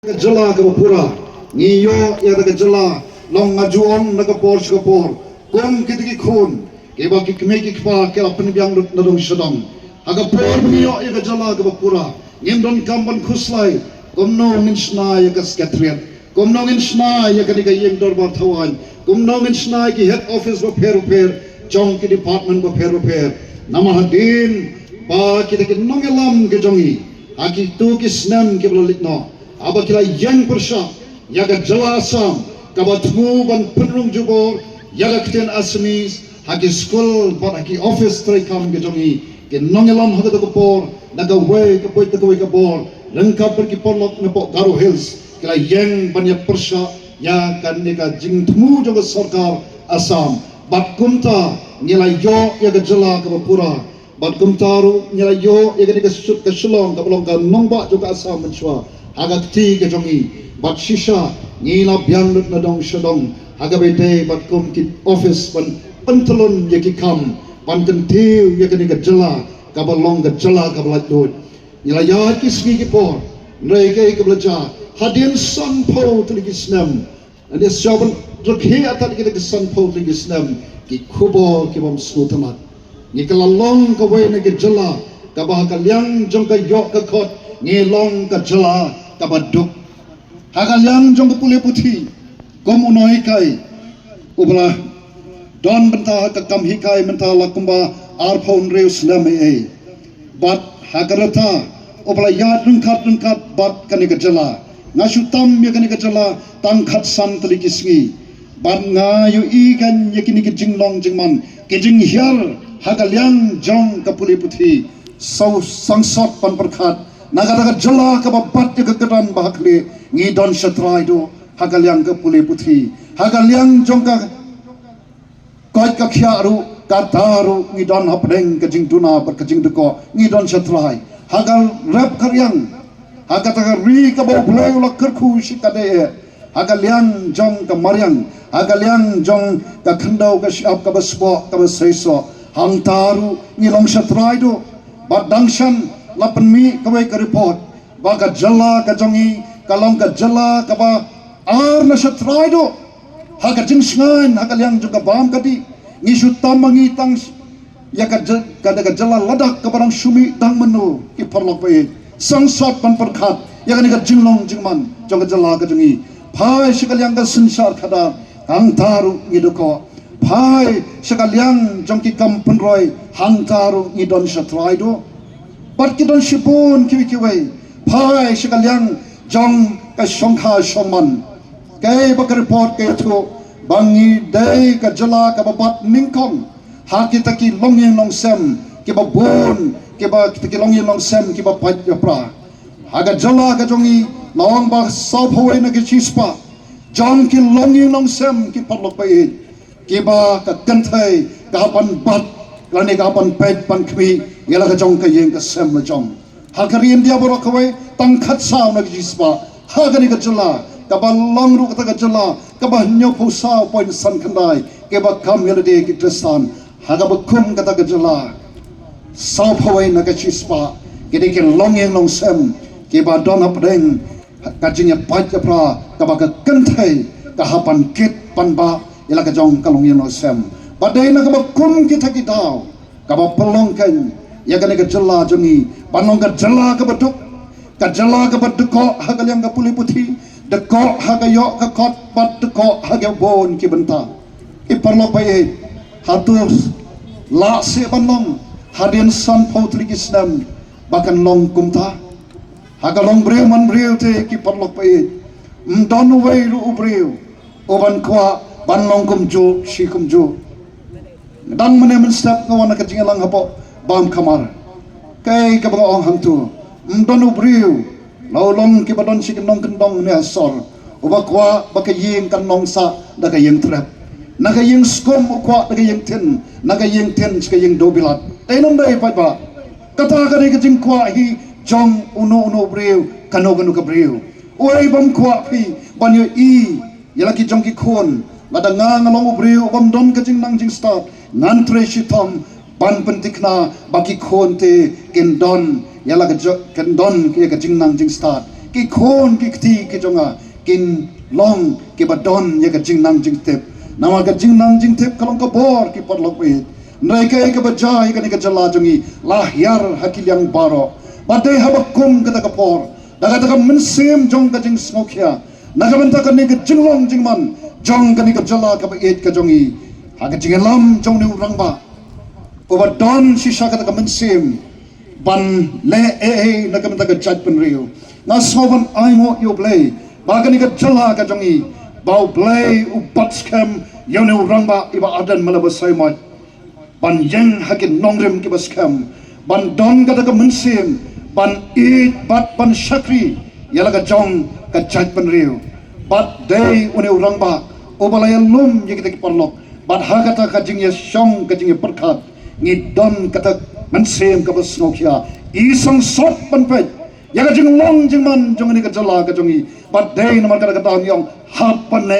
Jala ka pura ni yo ya da jala long ngajuong na ka por ska por kom kitiki khun ke ba ki kme ki pa ke apni byang na dong shadong aga por ni yo ya jala ka pura ngim don kamban khuslai kom no ngin sna ya ka skatriat kom no ngin sna ya ka ni ka yeng dor ba thawan kom no ngin sna ki head office ba per chong ki department ba per namahadin ba kitiki nongelam ke jongi aki tu ki snam ke blolit no aba kila yang persya yaga jala asam kabatmu ban penrung jubor yaga kiten asmis haki school ban haki office tray kam gejongi ke nongelam haga to por naga way ke poit to way ke bor lengkap pergi polok nepo Garo Hills kila yang banyak persya ya kan neka jingtmu joga sarkar asam bat kumta nilai yo yaga jala kabapura bat kumtaru nilai yo yaga neka sut ke shillong kabalong ka nongba joga asam menchua agak ti ke jongi bat shisha ngila biang lut na dong shadong aga bete bat kum ki office ban pentelon ye ki kam ban kentiu ye ke jala ka balong ke jala ka balat dot ngila ya ki sgi ki por nei ke ke belajar hadin san po tu ki snam and this job rakhe atat ki san po tu ki snam ki khubo ki bom sutamat ni ka lalong ka we ne ke jala ka ba ka liang jong ka yok ka khot ngelong ka jala kabaduk hagalyang jong pule puthi kom unoi kai ubla don benta ka kam hikai menta lakumba arphon reus lame e bat hagarata ubla yad rungkat bat kanika jala ngasutam ya kanika jala tangkhat san tli kisngi ban nga yu i kan yakini ki jinglong jingman ke jing hial hagalyang jong ka pule puthi sau sangsot pan perkhat naga jala ka babat ke kedan bahakle ngi don shatrai do hagalyang ke pule puthi hagalyang jongka koi ka khyaru ka taru ngi don hapdeng ke jing duna ber ke jing deko ngi don shatrai hagal rap karyang hagata ri ka bo blai ula kerkhu shikade hagalyang jong ka maryang hagalyang jong ka khandau ka shap ka baspo ka basaiso hang taru ngi long shatrai do badangshan lapan mi kawai ka report baga jala ka jongi kalong ka jala ka ba ar na shatrai do haga jing sngan haga liang juga bam kati ngi sutam mangi tang ya ka daga jala ladak ka barang sumi dang menu ki parlok pe sangsot pan perkhat ya ka ni ka jinglong jingman jong ka jala ka jongi phai sikaliang ka sinsar khada hang taru ngi doko phai sikaliang jong ki kampun roi hang taru ngi don shatrai do bat ki don shipun kiwi phai shikalyang jong ka shongkha shongman kai bak report ke thu bangi dai ka jala ka babat ningkong ha ki taki longyen long sem ki ba bon ki ba taki longyen long sem ki ba pat pra ha ga jala ka jongi long ba sau phoi na ki chispa jong ki longyen long sem ki patlok pai ki ba ka kanthai ka pan bat lani ka pan pet pan khmi yala ka jong ka yeng ka sem la jong ha ka rin dia borok kawai tang khat sao na jispa ha ka ni ka jala ka ba long ru ka jala ka ba nyo pho sao point san khandai ke ba kam yala de ki tsan ha ka ba kum ka jala sao phoi na ka jispa ke de ke long yeng long sem ke ba don up deng ka jing ya pat ya pra ka ba ka kan thai ka ha pan kit pan ba yala ka jong ka long yeng long sem ba dei na ka ba kum ki thaki dau ka ba pelong kan ya kan ka jala jongi panong ka jala ka baduk ka jala ka baduko hagalyang ka puli puthi deko hagayo ka kot bat deko hagyo bon ki benta ki parlo pai hatus la se banong hadin san potri kisnam bakan long kumta hagalong breu man breu te ki parlo pai mdon wei ru breu oban kwa banong kumjo shi kumjo dang mane men step ngawan ka jingalang hapo bam kamar kai ka bang ong hang tu mdon ubriu laulong ki badon sik nong kendong ne asor uba kwa baka yeng kan nong sa da ka yeng trap na ka yeng skom kwa da ka yeng ten na ka yeng ten ka yeng dobilat tai nom dai pa ba kata ka ni ka jing kwa hi jong uno briu kano ka briu oi bam kwa phi ban yo i yala ki jong ki khon lada nga ngalong ubriu bam don ka jing nang jing start ngan tre shitom ban pentikna baki khonte kendon yala ka kendon ke ka jingnang jing start ki khon ki kti ki jonga kin long ki badon ya ka jing nang jing tep nama ka jing nang jing tep kalong ka bor ki parlok pe nai ka ka baja ka ni ka jala jongi lahyar hakilyang baro badai habakum ka ka por daga daga mensem jong ka jing smokia naga benta ka ni ka jinglong jingman jong ka ni ka jala ka ba et ka jongi ha ka jingelam jong ni urang ba Obadon sisa kata ka mensem ban le naga benta ka Jaitbynriew na soban ai mo yo play bagani ka jala ka jongi bau play upat scam yo ni urang ba iba adan malabasai mat ban yang hakin nongrem ki baskam ban don kata ka mensem ban eat bat ban shakri yala ka jong ka Jaitbynriew bat day une urang ba obalaya lum yekita ki parlok bat ha kata ka jingya shong ka jingya pyrkhat ngi don kata mensem ka basngokia isang sop ban pet yaga jing long jing man jong ni ka jala ka jongi bat day naman kata ka taon yong hapan na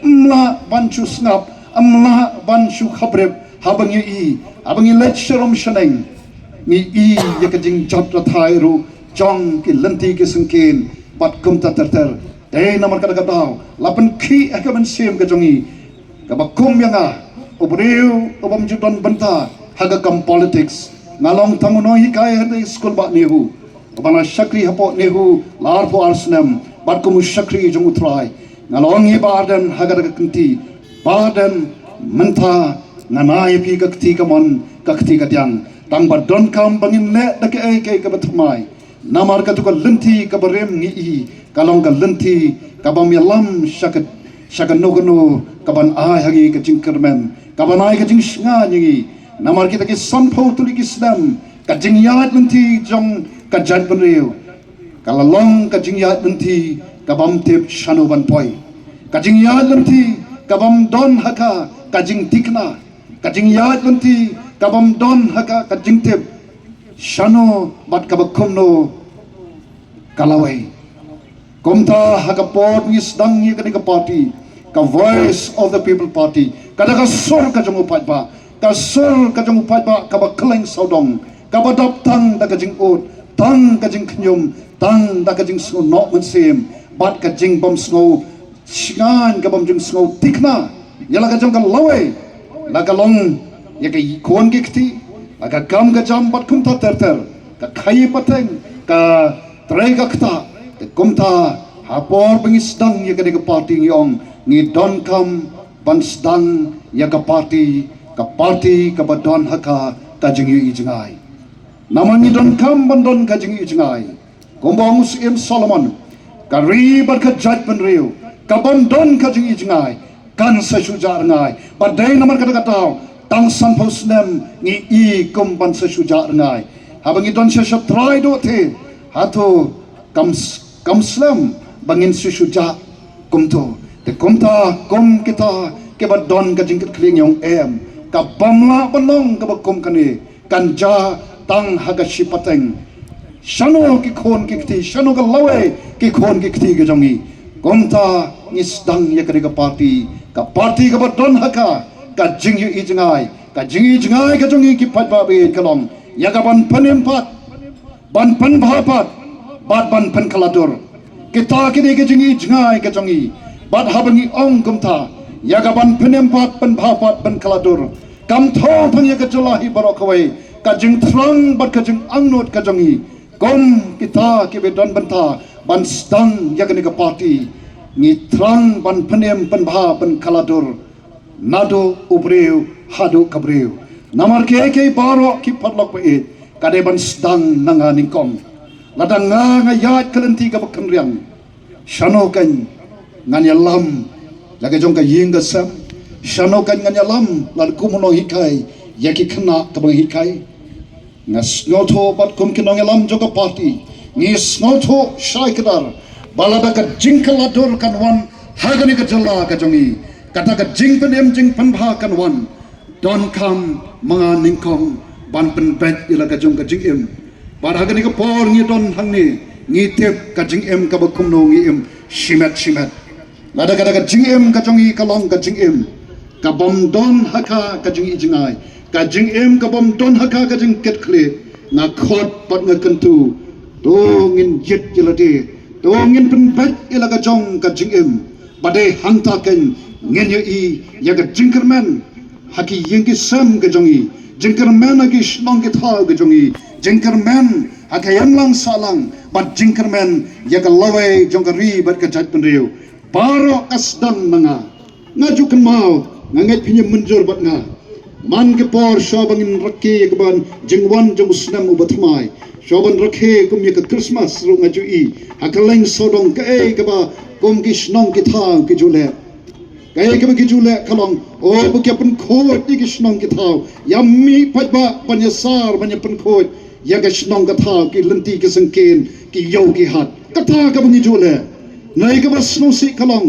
mla ban chu snap amla ban chu khabreb habangi habangi lecturum shaneng ni yaka jing jatra thai ru jong ki lanti ki sungkin bat kum ta ter day naman kata ka taon lapan ki ka mensem ka jongi ka bakum yanga obreu obam judon banta haga kam politics ngalong tanguno hikai hande school ba nehu bana shakri hapo nehu lar po arsnam bat kum shakri jong utrai ngalong hi badan haga ka kunti badan menta nganai pi ka kti ka mon ka kti ka tiang tang ba don kam bangin le da ke ka bathmai namar ka tu ka lenti ka barem ngi kalong ka lenti ka bam yalam shakat no kaban ai hagi ka jingkermen kaban ai ka jing snga ngi namar kita ki sanpho tuli ki snam ka jing yat lenti jong ka Jaitbynriew kalalong ka jing yat lenti ka bam tep shanu ban poi ka jing yat lenti ka bam don haka ka jing tikna ka jing yat lenti ka bam don haka ka jing tep shanu bat ka bakum no kalawai komta haka pot ngis dang ye ka party ka voice of the people party kada ka sur ka jong upat ba ka sur ka jong upat ba ka ba kleng saudong ka ba dap tang da ka jing ut tang ka jing knyum tang da ka jing sno no mensem bat ka jing bom sno shingan ka bom jing sno tikna yala ka jong ka lawe la ka long ya ka kon ki kti la ka kam ka jam bat kum ta ter ka khai pateng ka trai ka kta ka kum ta hapor bengis dang ya ka party yong ni don kam ban sedang ya ka party ka badon haka ka jingi jngai naman ni don kam ban don ka jingi jngai gombong sim Solomon ka ri bar ka Jaitbynriew ka ban don ka jingi jngai kan sa shujar ngai badai naman ka tao tang san posnem ni kum ban sa shujar ngai habangi don sa try do the hato kam slam bangin su shuja kumto te kumta kum kita ke badon ka jingkat kling yong ka bamla banong ka bakum kani kanja tang haga shipateng shano ki khon ki kti shano ka lawe ki khon ki kti ka jongi kumta nisdang ya ka party ka badon haka ka jingyu ijngai ka jongi ki patba be kalong ya ka ban panempat ban pan bhapat ban pan kaladur kita kini ka jingi jngai ka jongi bat habangi ong kumta yagaban penempat pen bhapat pen kaladur kam tho thang ya ka jalahi barokawai ka jing thrang bat ka jing angnot ka jongi kom kita ke bedon banta ban stang ya ka party ni thrang ban penem pen bha pen kaladur nado ubreu hado kabreu namar ke baro ki padlok pe kade ban stang nanga ningkom ladang nga yat kalenti ka bakam riang shano kan nganyalam lagi jong ka yinga sam shano kan nganyalam lal kumuno hikai yaki khna tabang hikai ngas ngotho bat kum kinong yalam jong ka party ni snotho shaikdar balada ka jinkaladur kan wan hagani ka jalla ka jongi kata ka jingpenem jing panbha kan wan don kam mga ningkong ban pen bet ila ka jong ka jingem bar hagani ka por ngi don hangni ngi tep ka jingem ka bakum no ngi em shimet lada kada ka jingem ka jongi ka long ka jingem ka bom don haka ka jingi jingai ka jingem ka bom don haka ka jing ket kle na khot pat nga kantu do ngin jet jelade ngin pen bet ilaga jong ka jingim badai hangtaken ngenyo i yaga jinkerman haki yengi sam ka jongi jinkerman agi shnong ke tha ka jongi jinkerman haka yanglang salang bat jinkerman yaga lawai jong ka ri bat ka Jaitbynriew baro kasdan nanga ngaju kan mau nganget pinya menjur bat nga man ke por shobangin rakke kaban jingwan jong usnam ubatmai shoban rakhe kum ye Christmas ro ngaju i hakaleng sodong ke ba kum ki shnong ki tha ki jule ke ba ki jule kalong o bu ke pun khot ki shnong ki tha yammi pajba panyasar banya pun khot ya ga shnong ka tha ki lenti ki sangken ki yo ki hat ka tha ka bungi jule nai ka ba sno si kalong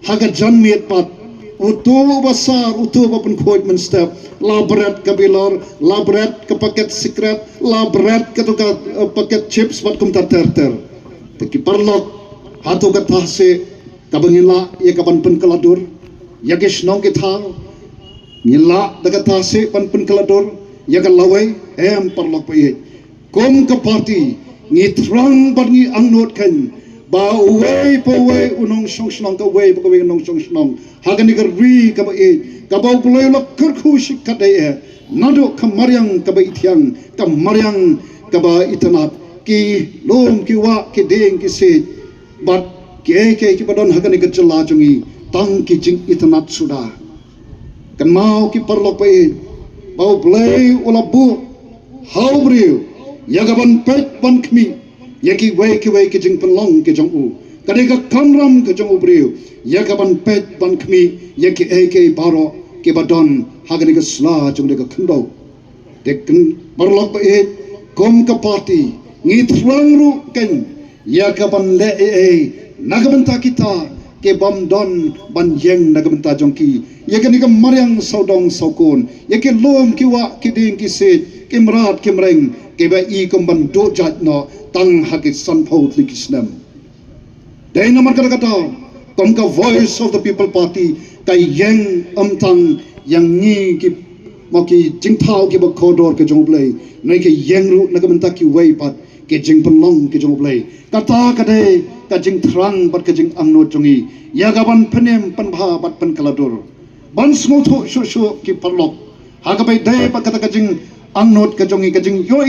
haga janmiet pat utu besar utu pun khot men step labret kabilor labret ke paket secret labret ke tuka paket chips bat kum ter teki parlok hatu ka thase kabangila ye kaban pen kaladur yagesh nong ke tha ngila daga thase pan pen kaladur yaga lawai em parlok pe kom ka party ngi thrang bat ngi angnot kan ba uwei po wei unong song snong ka wei po wei unong song snong hagani ka ri ka ba e ka ba uloi lo kurkhu shik kadei e nado ka maryang ka ba ithyang ka maryang ka ba itanat ki lom ki wa ki deng ki se bat ke ki badon hagani ka jala jungi tang ki jing itanat suda kan mau ki parlok pa e ba uloi ulabu haubriu yagaban pet ban kmi yaki wei ki jing penlong ke jong u kadega kamram ke jong u briu yakaban pet ban kmi yaki eke baro ke badon hagani ka sla jong de ka khndo dekan parlok pa e kom ka party ngi thrang ru ken yakaban le e nagabanta kita ke bam don ban yeng nagabanta jong ki yakani ka maryang saudong saukon yake lom ki wa ki ding ki se ke mrat ke mreng ke ba i kom ban do jat no tang hakit san phaut likisnam dai namar kata kom ka voice of the people party kai yang amtang yang ni ki moki jingthau ki ba khodor ke jong play nei ke yang ru nagamanta ki wei pat ke jing penlong ke jong play kata kadei ka jing thrang bat ke jing angno jongi yagaban phenem panbha bat pan kaladur ban smo tho sho ki parlok hagabai dai pa kata ka jing angnot ka jongi ka jing yo